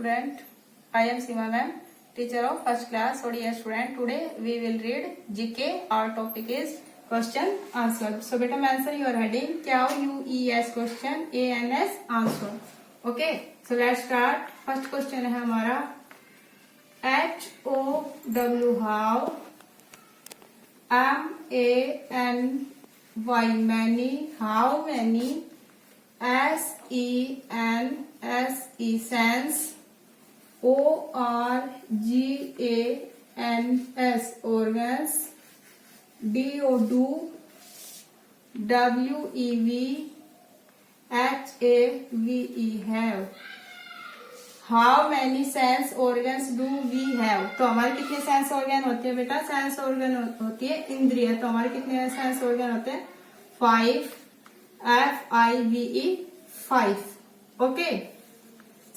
student. I am Seema ma'am, teacher of first class ODS student. Today we will read GK. Our topic is question answer. So beta answer your heading QUES question, ANS answer. Okay. So let's start. First question है हमारा HOW how, MANY many, how many, SENSE sense, ORGANS organs, DO WEV HAVE have. How many sense organs do we have. तो हमारे कितने sense organ होते हैं बेटा? Sense organ होती है इंद्रिय। तो हमारे कितने सेंस ऑर्गन होते हैं? 5, FIVE 5। ओके।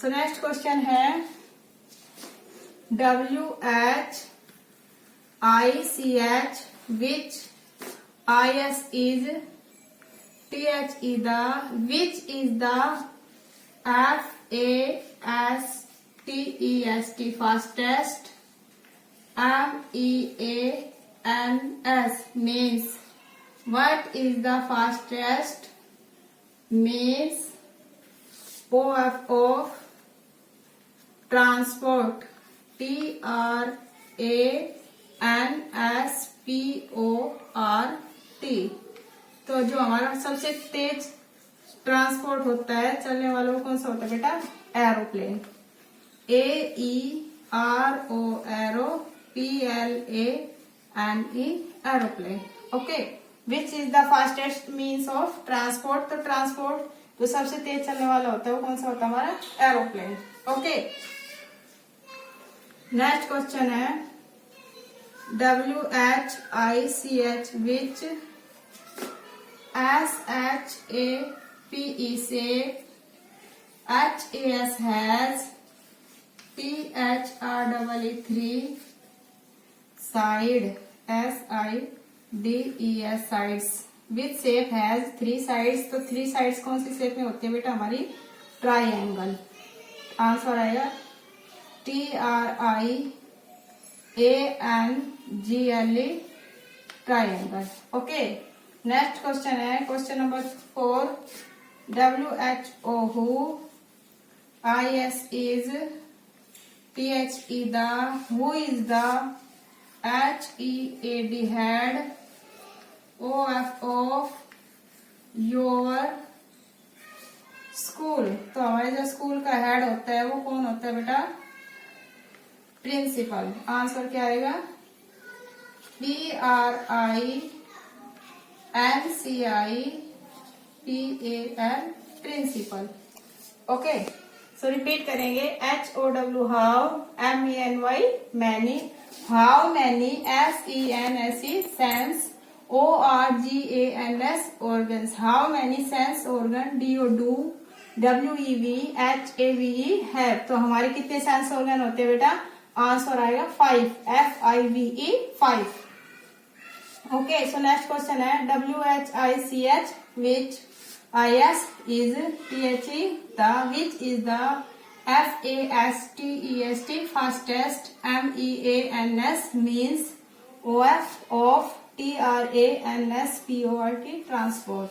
सो नेक्स्ट क्वेश्चन है WHICH which IS is THE the which is the FASTEST fastest, MEANS means what is the fastest means of transport, TRANSPORT। तो जो हमारा सबसे तेज ट्रांसपोर्ट होता है चलने वालों को कौन सा होता है बेटा? Aeroplane. AERO aero, PLANE aeroplane. Okay. Which is the fastest means of transport? तो ट्रांसपोर्ट जो सबसे तेज चलने वाला होता है वो कौन सा होता है? हमारा एरोप्लेन। ओके। नेक्स्ट क्वेश्चन है WHICH which SHAPE shape, HAS has, THREE 3 side, SIDES sides। Which shape has 3 sides? तो 3 sides कौन सी शेप में होती है बेटा? हमारी ट्राइंगल। आंसर आएगा TRIANGLE triangle. Okay. Next question है question number 4 WHO who, IS is, THE the, who is the, HEAD head, OF of your school. तो हमारे जो स्कूल का हेड होता है वो कौन होता है बेटा? प्रिंसिपल। आंसर क्या आएगा? PRINCIPAL principal. Okay. So repeat करेंगे HOW how, MENY many, how many, SENSE sense, ORGANS organs, how many sense organ, DO WEV HAVE have। तो हमारे कितने सेंस ऑर्गन होते हैं बेटा? आंसर आएगा 5, FIVE 5। ओके। सो नेक्स्ट क्वेश्चन है WHICH which IS is, THE the, which is the, FASTEST fastest, MEANS means, OF of, TRANSPORT transport.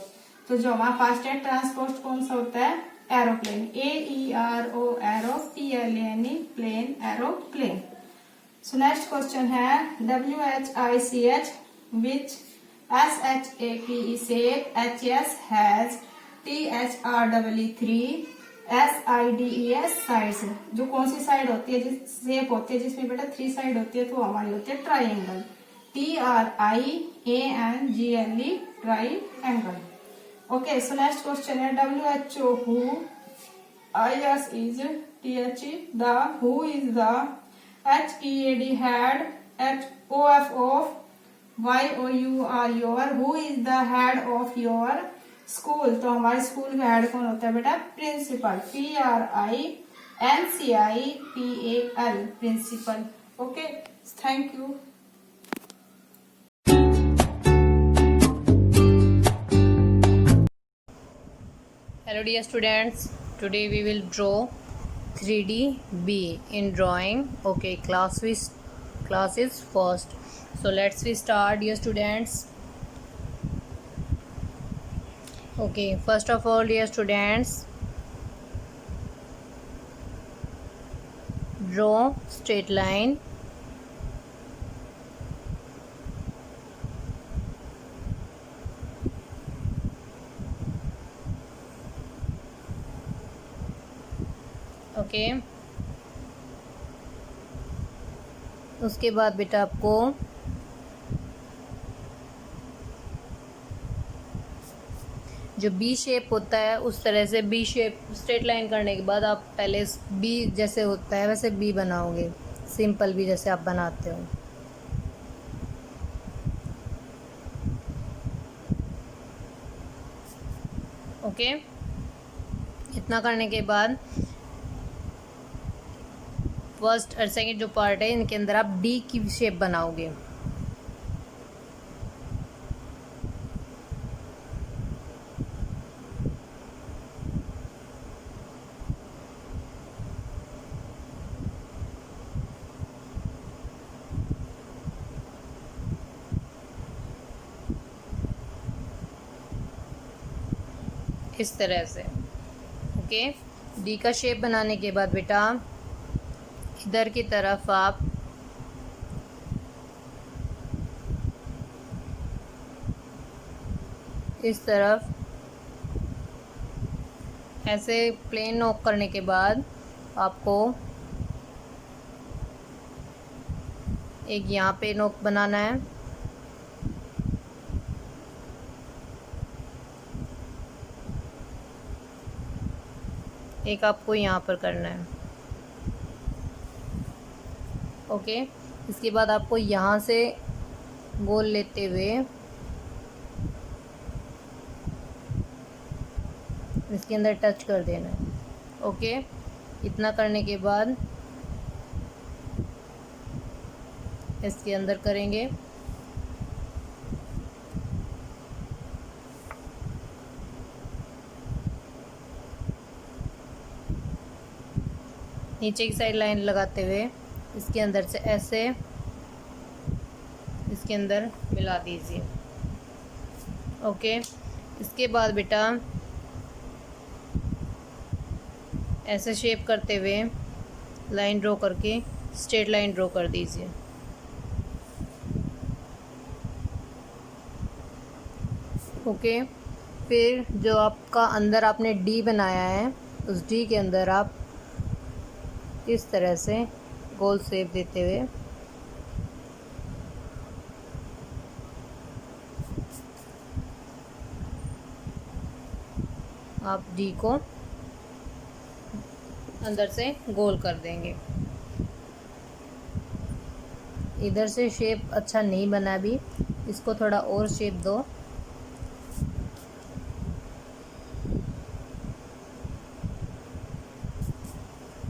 तो जो हमारा फास्टेस्ट ट्रांसपोर्ट कौन सा होता है? Aeroplane. AERO aero, PLANE plane, aeroplane. So next question है WHICH which SHAPE shape, HS has, THREE 3 SIDES sides। जो कौन सी साइड होती है, जिस शेप होती है जिसमें बेटा 3 साइड होती है तो हमारी होती है ट्राइंगल। TRIANGLE triangle. ओके। सो नेक्स्ट क्वेश्चन है WHO who, IS is, THE the, who is the, HEAD head, OF of, YOUR your, who is the head of your school। तो हमारे स्कूल का हेड कौन होता है बेटा? Principal. PRINCIPAL principal. Okay. Thank you. Hello dear students, today we will draw 3D B in drawing. Okay, class is first. So let's we start, dear students. Okay, first of all, dear students, draw straight line. Okay, उसके बाद बेटा आपको जो B shape होता है उस तरह से बी शेप स्ट्रेट लाइन करने के बाद आप पहले बी जैसे होता है वैसे बी बनाओगे, सिंपल बी जैसे आप बनाते हो। ओके, इतना करने के बाद फर्स्ट और सेकंड जो पार्ट है इनके अंदर आप डी की शेप बनाओगे। इस तरह से। ओके, डी का शेप बनाने के बाद बेटा इधर की तरफ आप इस तरफ ऐसे प्लेन नोक करने के बाद आपको एक यहाँ पे नोक बनाना है, एक आपको यहाँ पर करना है। ओके, इसके बाद आपको यहाँ से गोल लेते हुए इसके अंदर टच कर देना है। ओके, इतना करने के बाद इसके अंदर करेंगे। नीचे की साइड लाइन लगाते हुए इसके अंदर से ऐसे इसके अंदर मिला दीजिए। ओके, इसके बाद बेटा ऐसे शेप करते हुए लाइन ड्रॉ करके स्ट्रेट लाइन ड्रॉ कर दीजिए। ओके, फिर जो आपका अंदर आपने डी बनाया है उस डी के अंदर आप इस तरह से गोल शेप देते हुए आप डी को अंदर से गोल कर देंगे। इधर से शेप अच्छा नहीं बना, भी इसको थोड़ा और शेप दो।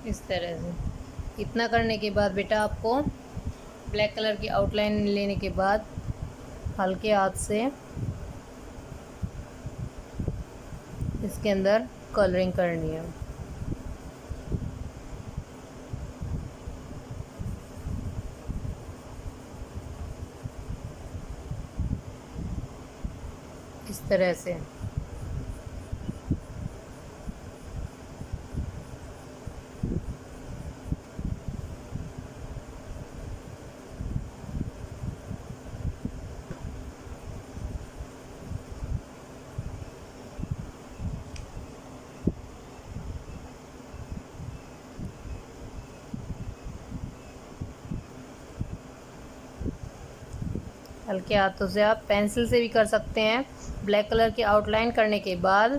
इस तरह से। इतना करने के बाद बेटा आपको ब्लैक कलर की आउटलाइन लेने के बाद हल्के हाथ से इसके अंदर कलरिंग करनी है। इस तरह से। हल्के हाथों से आप पेंसिल से भी कर सकते हैं। ब्लैक कलर की आउटलाइन करने के बाद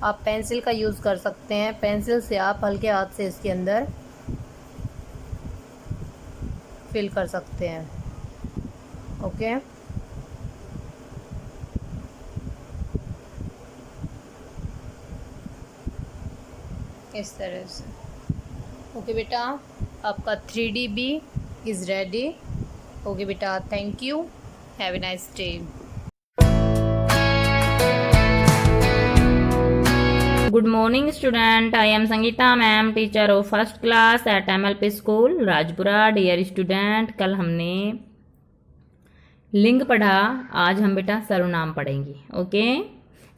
आप पेंसिल का यूज़ कर सकते हैं। पेंसिल से आप हल्के हाथ से इसके अंदर फिल कर सकते हैं। ओके, इस तरह से। ओके बेटा, आपका 3D इज़ रेडी। ओके बेटा, thank you, have a nice day. Good morning student, I am Sangeeta ma'am, teacher of first class at MLP school Rajpura. Dear student, कल हमने लिंग पढ़ा, आज हम बेटा सर्वनाम पढ़ेंगे। ओके,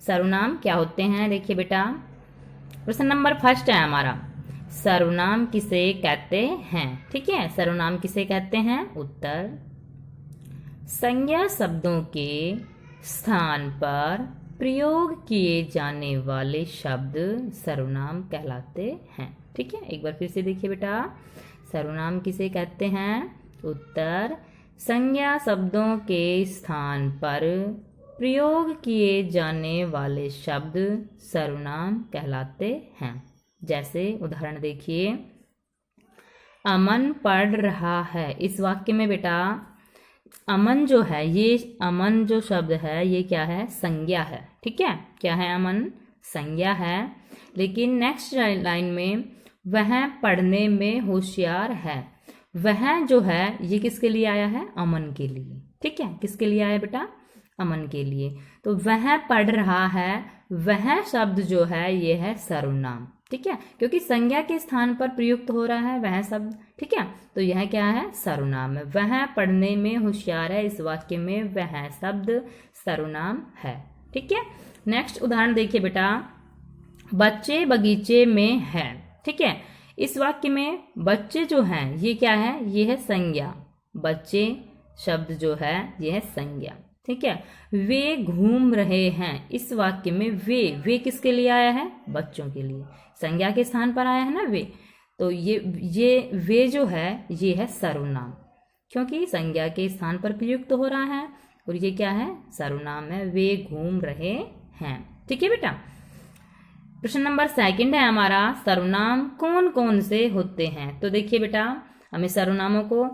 सर्वनाम क्या होते हैं देखिए बेटा। प्रश्न नंबर फर्स्ट है हमारा, सर्वनाम किसे कहते हैं। ठीक है, सर्वनाम किसे कहते हैं। उत्तर, संज्ञा शब्दों के स्थान पर प्रयोग किए जाने वाले शब्द सर्वनाम कहलाते हैं। ठीक है, एक बार फिर से देखिए बेटा, सर्वनाम किसे कहते हैं। उत्तर, संज्ञा शब्दों के स्थान पर प्रयोग किए जाने वाले शब्द सर्वनाम कहलाते हैं। जैसे उदाहरण देखिए, अमन पढ़ रहा है। इस वाक्य में बेटा अमन जो है, ये अमन जो शब्द है ये क्या है, संज्ञा है। ठीक है, क्या है, अमन संज्ञा है। लेकिन नेक्स्ट लाइन में वह पढ़ने में होशियार है, वह जो है ये किसके लिए आया है, अमन के लिए। ठीक है, किसके लिए आया बेटा, अमन के लिए। तो वह पढ़ रहा है, वह शब्द जो है ये है सर्वनाम। ठीक है, क्योंकि संज्ञा के स्थान पर प्रयुक्त हो रहा है वह शब्द। ठीक है, तो यह क्या है, सर्वनाम है। वह पढ़ने में होशियार है, इस वाक्य में वह शब्द सर्वनाम है। ठीक है, नेक्स्ट उदाहरण देखिए बेटा, बच्चे बगीचे में है। ठीक है, इस वाक्य में बच्चे जो हैं ये क्या है, ये है संज्ञा। बच्चे शब्द जो है ये है संज्ञा। ठीक है, वे घूम रहे हैं। इस वाक्य में वे किसके लिए आया है, बच्चों के लिए। संज्ञा के स्थान पर आया है ना वे, तो ये वे जो है ये है सर्वनाम, क्योंकि संज्ञा के स्थान पर प्रयुक्त हो रहा है और ये क्या है, सर्वनाम है। वे घूम रहे हैं। ठीक है बेटा, प्रश्न नंबर सेकंड है हमारा, सर्वनाम कौन कौन से होते हैं। तो देखिए बेटा, हमें सर्वनामों को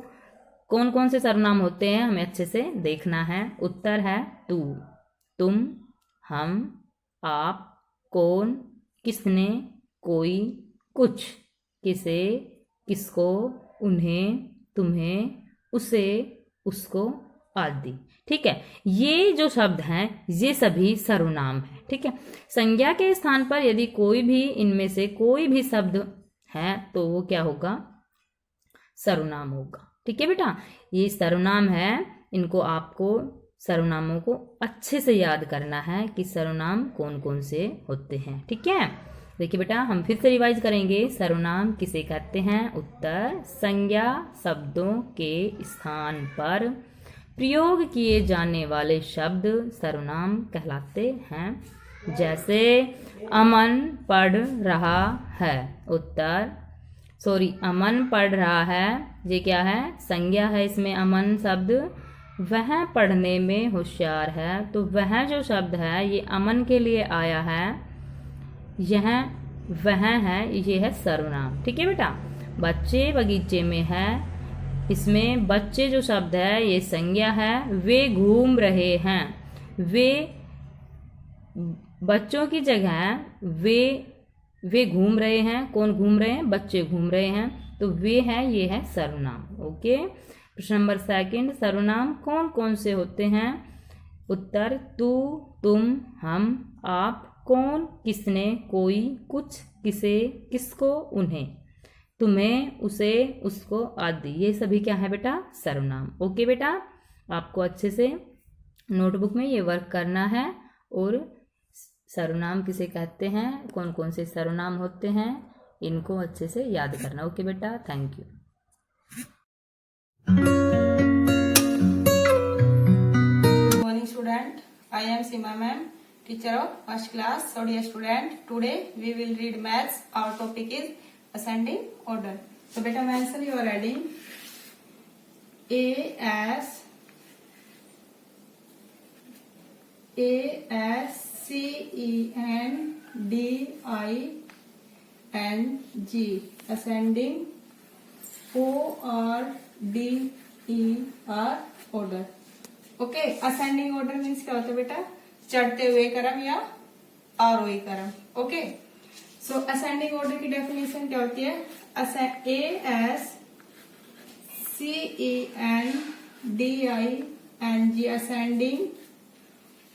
कौन कौन से सर्वनाम होते हैं हमें अच्छे से देखना है। उत्तर है तू, तुम, हम, आप, कौन, किसने, कोई, कुछ, किसे, किसको, उन्हें, तुम्हें, उसे, उसको आदि। ठीक है, ये जो शब्द हैं ये सभी सर्वनाम है। ठीक है, संज्ञा के स्थान पर यदि कोई भी इनमें से कोई भी शब्द है तो वो क्या होगा, सर्वनाम होगा। ठीक है बेटा, ये सर्वनाम है, इनको आपको सर्वनामों को अच्छे से याद करना है कि सर्वनाम कौन कौन से होते हैं। ठीक है, देखिए बेटा, हम फिर से रिवाइज करेंगे। सर्वनाम किसे कहते हैं। उत्तर, संज्ञा शब्दों के स्थान पर प्रयोग किए जाने वाले शब्द सर्वनाम कहलाते हैं। जैसे अमन पढ़ रहा है। उत्तर, अमन पढ़ रहा है, ये क्या है, संज्ञा है इसमें अमन शब्द। वह पढ़ने में होशियार है, तो वह जो शब्द है ये अमन के लिए आया है, यह वह है, ये है सर्वनाम। ठीक है बेटा, बच्चे बगीचे में है, इसमें बच्चे जो शब्द है ये संज्ञा है। वे घूम रहे हैं, वे बच्चों की जगह वे घूम रहे हैं। कौन घूम रहे हैं, बच्चे घूम रहे हैं, तो वे है, ये है सर्वनाम। ओके, प्रश्न नंबर सेकंड, सर्वनाम कौन कौन से होते हैं। उत्तर, तू, तुम, हम, आप, कौन, किसने, कोई, कुछ, किसे, किसको, उन्हें, तुम्हें, उसे, उसको आदि। ये सभी क्या है बेटा, सर्वनाम। ओके बेटा, आपको अच्छे से नोटबुक में ये वर्क करना है और सर्वनाम किसे कहते हैं, कौन कौन से सर्वनाम होते हैं, इनको अच्छे से याद करना। ओके बेटा, thank you. Good morning student, I am Seema ma'am, teacher of first class. So dear student, today we will read maths. Our topic is ascending order. So beta answer you are reading ASCENDING, ascending, ORDER order. Okay, ascending order means क्या होता है बेटा, चढ़ते हुए क्रम या आरोही क्रम। Okay, सो ascending order की डेफिनेशन क्या होती है। ASCENDING, ascending,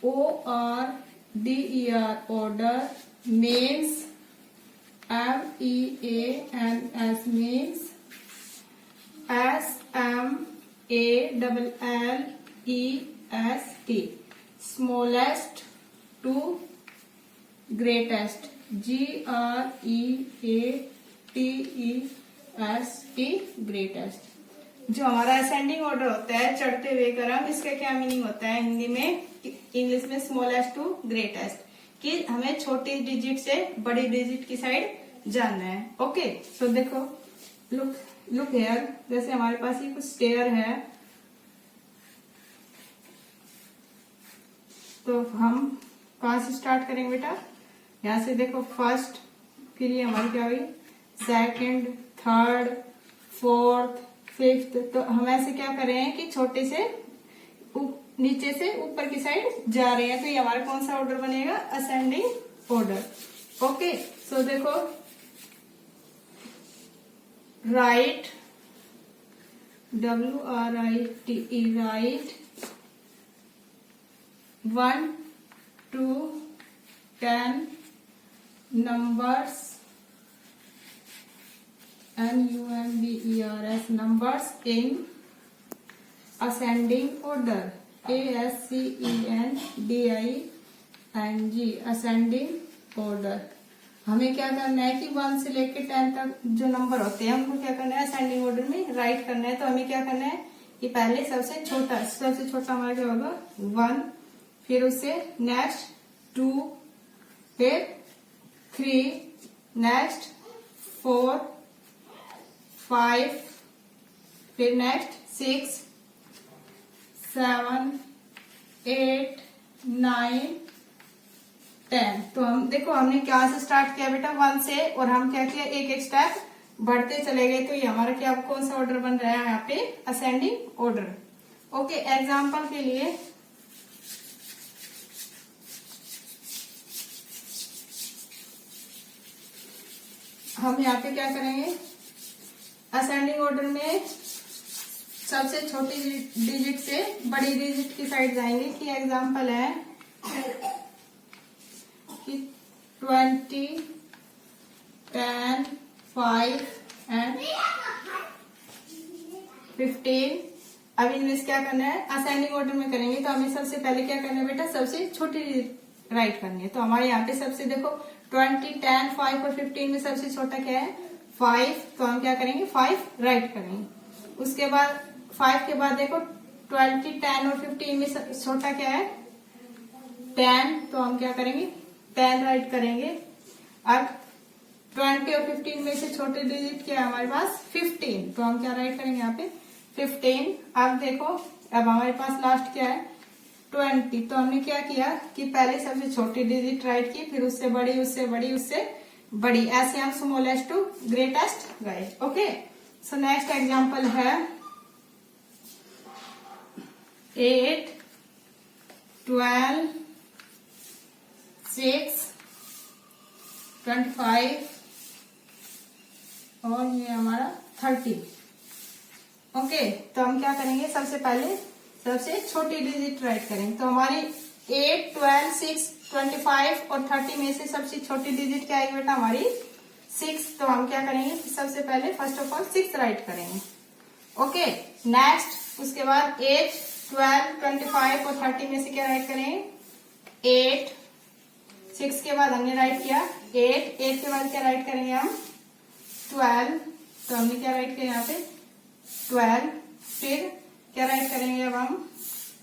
ORDER order, means MEANS means SMALLEST smallest to greatest GREATEST greatest। जो हमारा असेंडिंग ऑर्डर होता है चढ़ते हुए क्रम, इसका क्या मीनिंग होता है हिंदी में, इंग्लिश में स्मॉलेस्ट टू ग्रेटेस्ट, कि हमें छोटी डिजिट से बड़ी डिजिट की साइड जाना है। ओके, तो देखो लुक हेयर, जैसे हमारे पास ये कुछ स्टेयर है, तो हम कहाँ से स्टार्ट करेंगे बेटा, यहाँ से देखो फर्स्ट, फिर ये हमारी क्या हुई सेकंड, थर्ड, फोर्थ, फिफ्थ। तो हम ऐसे क्या कर रहे हैं कि छोटे से नीचे से ऊपर की साइड जा रहे हैं, तो ये हमारा कौन सा ऑर्डर बनेगा, असेंडिंग ऑर्डर। ओके, सो देखो right, WRITE right 1 to 10 numbers, NUMBERS numbers in ascending order, ASCENDING ascending order। हमें क्या करना है कि 1 से लेकर 10 तक जो नंबर होते हैं हमको क्या करना है असेंडिंग ऑर्डर में राइट करना है। तो हमें क्या करना है कि पहले सबसे छोटा हमारा क्या होगा 1, फिर उससे नेक्स्ट 2, फिर 3, नेक्स्ट 4, 5, फिर नेक्स्ट 6, 7, 8, 9, 10। तो हम देखो हमने क्या से स्टार्ट किया बेटा 1 से, और हम क्या किया एक एक स्टेप बढ़ते चले गए। तो ये हमारा क्या कौन सा ऑर्डर बन रहा है यहाँ पे असेंडिंग ऑर्डर। ओके, एग्जाम्पल के लिए हम यहाँ पे क्या करेंगे असेंडिंग ऑर्डर में सबसे छोटी डिजिट से बड़ी डिजिट की साइड जाएंगे। कि एग्जाम्पल है कि 20, 10, 5 एंड 15। अब इनमें क्या करना है असेंडिंग ऑर्डर में करेंगे, तो हमें सबसे पहले क्या करना है बेटा सबसे छोटी डिजिट राइट करनी है। तो हमारे यहाँ पे सबसे देखो 20, 10, 5 और 15 में सबसे छोटा क्या है 5, तो हम क्या करेंगे 5 राइट करेंगे। उसके बाद 5 के बाद देखो 20, 10 और 15 में छोटा क्या है 10, तो हम क्या करेंगे 10 राइट करेंगे। अब 20 और 15 में से छोटे डिजिट क्या है हमारे पास 15, तो हम क्या राइट करेंगे यहाँ पे 15। अब देखो अब हमारे पास लास्ट क्या है 20, तो हमने क्या किया कि पहले सबसे छोटी डिजिट राइट की, फिर उससे बड़ी, उससे बड़ी, उससे बड़ी, ऐसे हम स्मॉलेस्ट टू ग्रेटेस्ट गए। ओके, सो नेक्स्ट एग्जांपल है 8, 12, 6, 25 और ये हमारा 30। ओके, तो हम क्या करेंगे सबसे पहले सबसे छोटी डिजिट राइट करेंगे। तो हमारी 8, 12, 6, 25 और 30 में से सबसे छोटी डिजिट क्या आएगी बेटा हमारी 6। तो हम क्या करेंगे सबसे पहले फर्स्ट ऑफ ऑल 6 राइट करेंगे। ओके, नेक्स्ट उसके बाद 8, 12, 25 और 30 में से क्या राइट करेंगे 8। 6 के बाद हमने राइट किया 8, 8 के बाद क्या राइट करेंगे हम 12, तो हमने क्या राइट किया यहाँ पे 12। फिर क्या राइट करेंगे अब हम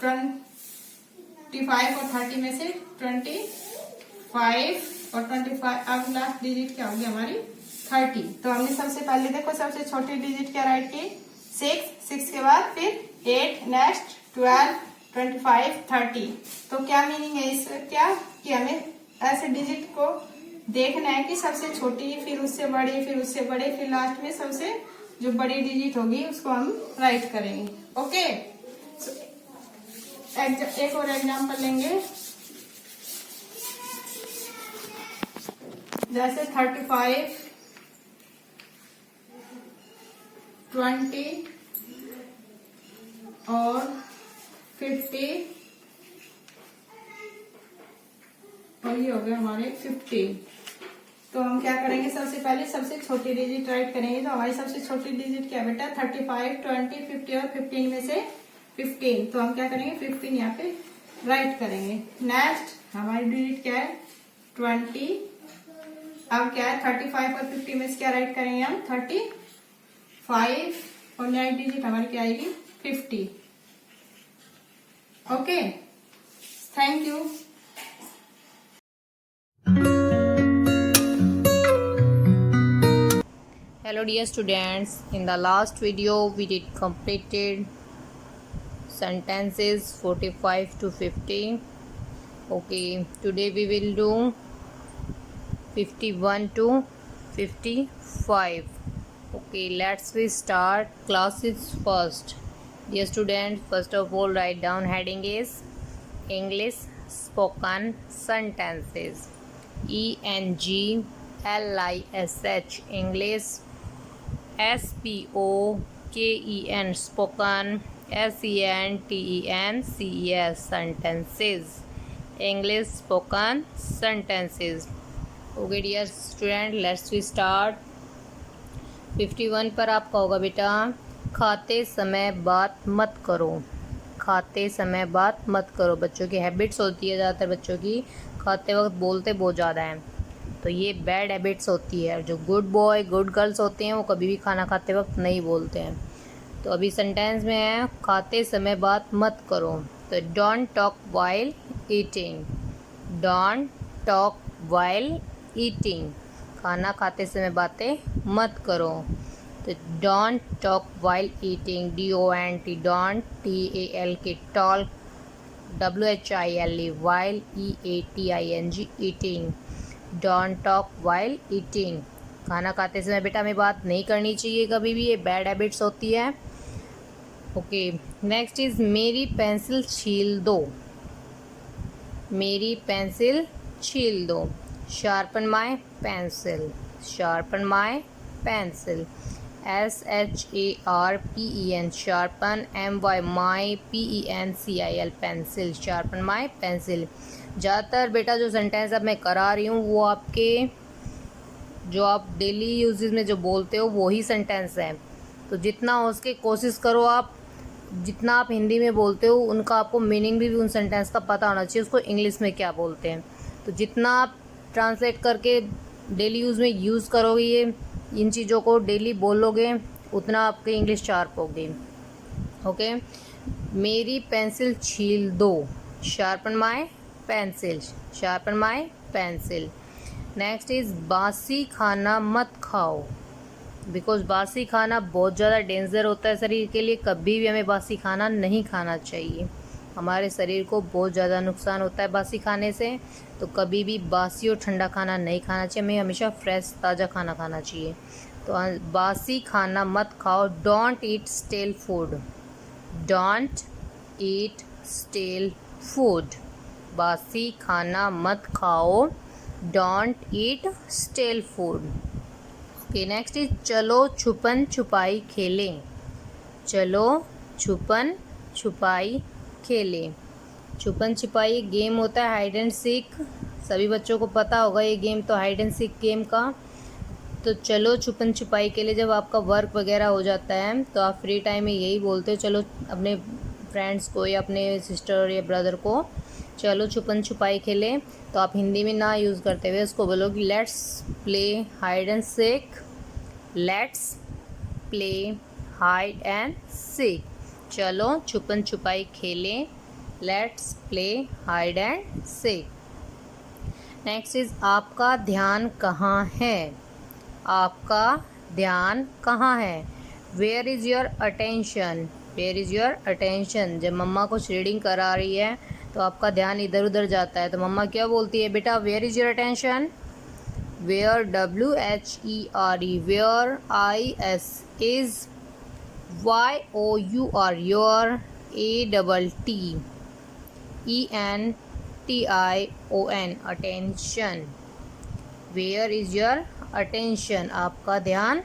25 और 30 में से 25 और 25, अब लास्ट डिजिट क्या होगी हमारी 30। तो हमने सबसे पहले देखो सबसे छोटी डिजिट क्या राइट की 6 के बाद फिर 8, नेक्स्ट 12, 25, 30। तो क्या मीनिंग है इसका क्या कि हमें ऐसे डिजिट को देखना है कि सबसे छोटी, फिर उससे बड़ी, फिर उससे बड़े, फिर लास्ट में सबसे जो बड़ी डिजिट होगी उसको हम राइट करेंगे। ओके, एक और एग्जांपल लेंगे जैसे 35, 20 और 50 और ये हो गए हमारे 15। तो हम क्या करेंगे, सबसे पहले सबसे छोटी डिजिट राइट करेंगे। तो हमारी सबसे छोटी डिजिट क्या बेटा, 35, 20, 50 और 15 में से 15। तो हम क्या करेंगे, 15 यहाँ पे राइट करेंगे। नेक्स्ट हमारी डिजिट क्या है, 20। अब क्या है, 35 और 50 में से क्या राइट करेंगे हम, 35। और नेक्स्ट डिजिट हमारी क्या आएगी, 50। Okay, thank you. Hello dear students, in the last video we did completed sentences 45 to 50. Okay, today we will do 51 to 55. Okay, let's we start classes first. Dear students, first of all write down heading is English spoken sentences. ENGLISH English, SPOKEN spoken, SENTENCES sentences. English spoken sentences. Okay dear student, let's we start. 51 पर आपका होगा बेटा, खाते समय बात मत करो। खाते समय बात मत करो। बच्चों की हैबिट्स होती है, ज़्यादातर बच्चों की खाते वक्त बोलते बहुत ज़्यादा हैं, तो ये बैड हैबिट्स होती है। जो गुड बॉय गुड गर्ल्स होते हैं वो कभी भी खाना खाते वक्त नहीं बोलते हैं। तो अभी सेंटेंस में है, खाते समय बात मत करो। तो don't talk while eating, don't talk while eating, खाना खाते समय बातें मत करो। तो don't talk while eating, DONT, don't, TALK, talk, WHILE, while, EATING, eating. Don't talk while eating, खाना खाते समय बेटा हमें बात नहीं करनी चाहिए कभी भी, ये बैड हैबिट्स होती है। ओके, नेक्स्ट इज मेरी पेंसिल छील दो, मेरी पेंसिल छील दो। Sharpen my pencil, sharpen my pencil, SHARPEN, sharpen, MY, my, PENCIL, pencil, sharpen my pencil. ज़्यादातर बेटा जो सेंटेंस अब मैं करा रही हूँ वो आपके जो आप डेली यूजेस में जो बोलते हो वही सेंटेंस है। तो जितना हो सके कोशिश करो आप, जितना आप हिंदी में बोलते हो उनका आपको मीनिंग भी उन सेंटेंस का पता होना चाहिए, उसको इंग्लिश में क्या बोलते हैं। तो जितना आप ट्रांसलेट करके डेली यूज़ में यूज़ करोगे, ये इन चीज़ों को डेली बोलोगे, उतना आपकी इंग्लिश शार्प होगी। ओके, मेरी पेंसिल छील दो, sharpen my pencil, sharpen my pencil. Next is बासी खाना मत खाओ, बिकॉज बासी खाना बहुत ज़्यादा डेंजर होता है शरीर के लिए। कभी भी हमें बासी खाना नहीं खाना चाहिए, हमारे शरीर को बहुत ज़्यादा नुकसान होता है बासी खाने से। तो कभी भी बासी और ठंडा खाना नहीं खाना चाहिए, हमें हमेशा फ्रेश ताज़ा खाना खाना चाहिए। तो बासी खाना मत खाओ। Don't eat stale food, don't eat stale food, बासी खाना मत खाओ, don't eat stale food. Okay, next is चलो छुपन छुपाई खेलें, चलो छुपन छुपाई खेलें। छुपन छुपाई गेम होता है, हाइड एंड सीक, सभी बच्चों को पता होगा ये गेम, तो हाइड एंड सीक गेम का। तो चलो छुपन छुपाई के लिए जब आपका वर्क वगैरह हो जाता है तो आप फ्री टाइम में यही बोलते हो, चलो अपने फ्रेंड्स को या अपने सिस्टर या ब्रदर को चलो छुपन छुपाई खेलें। तो आप हिंदी में ना यूज़ करते हुए उसको बोलोगे let's play hide and seek, let's play hide and seek, चलो छुपन छुपाई खेलें, let's play hide and seek. Next is आपका ध्यान कहाँ है, आपका ध्यान कहाँ है। Where is your attention, where is your attention. जब मम्मा कुछ रीडिंग करा रही है तो आपका ध्यान इधर उधर जाता है, तो मम्मा क्या बोलती है बेटा, where is your attention. Where, WHERE, where, IS is, YOUR, your, ATTENTION, attention. Where is your attention, आपका ध्यान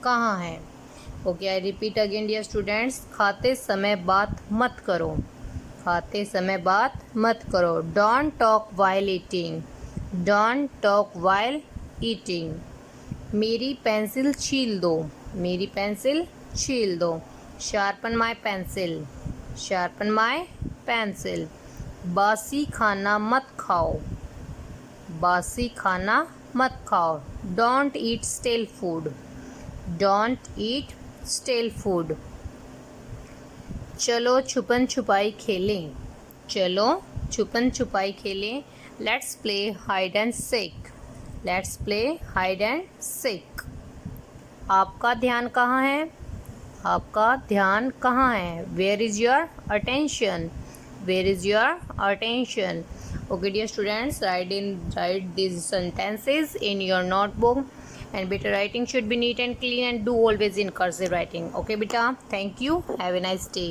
कहाँ है। Okay, I repeat again dear students, खाते समय बात मत करो, खाते समय बात मत करो। Don't talk while eating, don't talk while eating. मेरी पेंसिल छील दो, मेरी पेंसिल छील दो। Sharpen my pencil, sharpen my pencil. बासी खाना मत खाओ, बासी खाना मत खाओ। Don't eat stale food, don't eat stale food. चलो छुपन छुपाई खेलें, चलो छुपन छुपाई खेलें। Let's play hide and seek, let's play hide and seek. आपका ध्यान कहाँ है, आपका ध्यान कहाँ है? Where is your attention, where is your attention? Okay dear students, write these sentences in your notebook, and beta writing should be neat and clean, and do always in cursive writing. Okay beta, thank you, have a nice day.